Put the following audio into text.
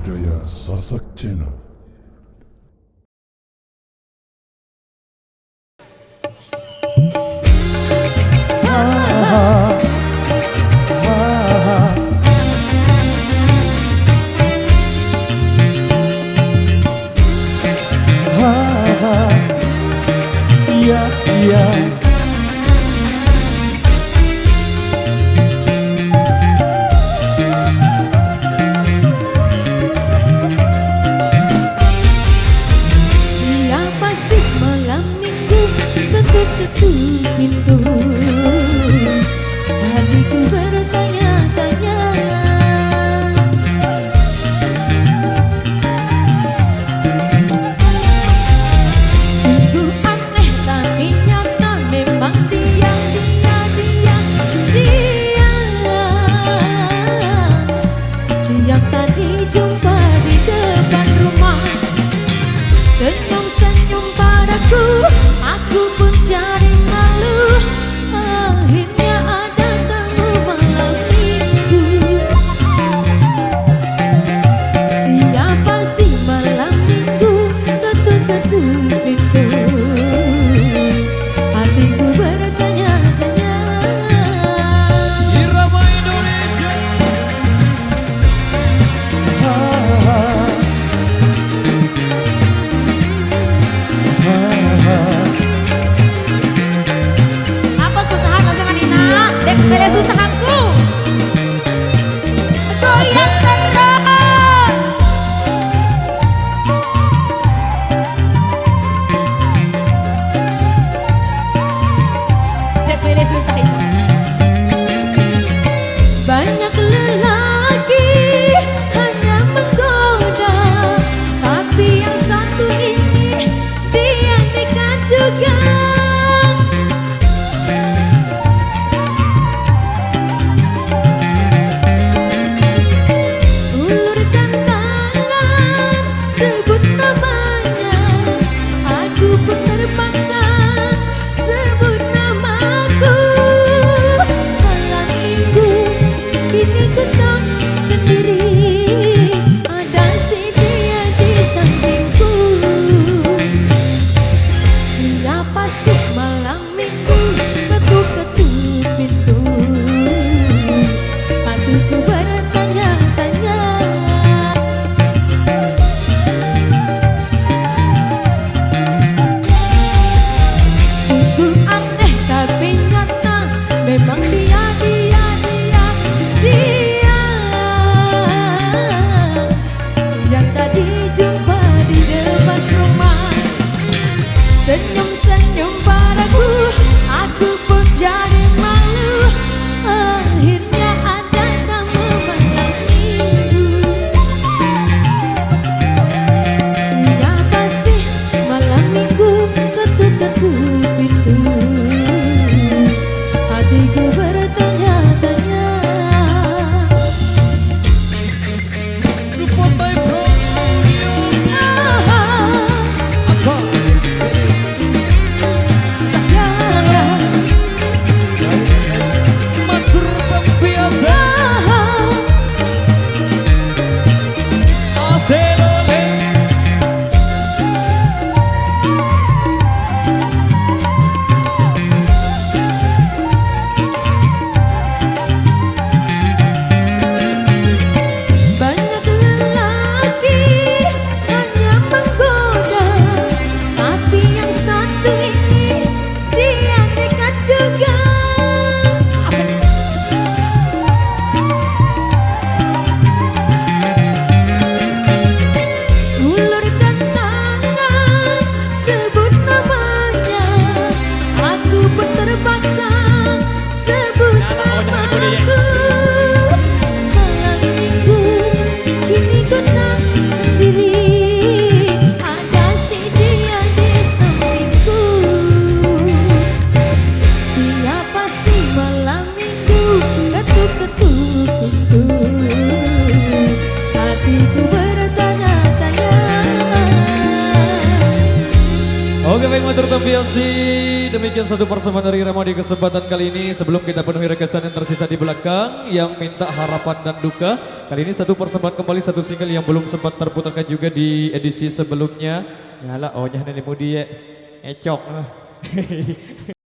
Budaya Sasak Channel. Siapa sih malam minggu ketuk-ketuk pintu? Hatiku bertanya-tanya. Sungguh aneh tapi nyata, memang dia. Siang tadi jumpa di depan rumah, senyum-senyum padaku, aku pun jadi malu. Akhirnya ada tamu malam minggu. Siapa sih malam minggu ketuk-ketuk pintu? Hatiku bertanya-tanya. Irama Indonesia. Apa susahan langsung Nina? Dek beli susahanku. Goyang terus. Dek beli susah itu. Banyak lelaki hanya menggoda, tapi yang satu ini dia nekat juga. Ulurkan tangan, sebut namanya, aku pun terpaksa sebut namaku. Malam minggu kini ku tak sendiri, ada si dia di sampingku. Siapa sih malam minggu ketuk-ketuk pintu? Hatiku bertanya-tanya. Sungguh aneh tapi nyata, memang dia. Siang tadi jumpa di depan rumah, senyum-senyum padaku, aku pun jadi malu. Akhirnya ada tamu malam minggu. Siapa sih malam minggu ketuk-ketuk pintu? Hatiku bertanya-tanya. Support by Pro Studios. Matur biasa. Aselole. Banyak lelaki hanya menggoda, tapi yang satu ini dia nekat juga. Ulurkan tangan, sebut namanya, aku pun terpaksa sebut namaku. Malam minggu kini ku tak sendiri, ada si dia di sampingku. Siapa sih malam minggu ketuk-ketuk pintu? Hatiku bertanya-tanya. Oke baik matur tampiasi, demikian satu persembahan dari Remo di kesempatan kali ini. Sebelum kita penuhi requestan yang tersisa di belakang, yang minta harapan dan duka, Kali ini satu persembahan kembali satu single yang belum sempat terputarkan juga di edisi sebelumnya. Yalah, ohnya nenek mudi ya. Ecok.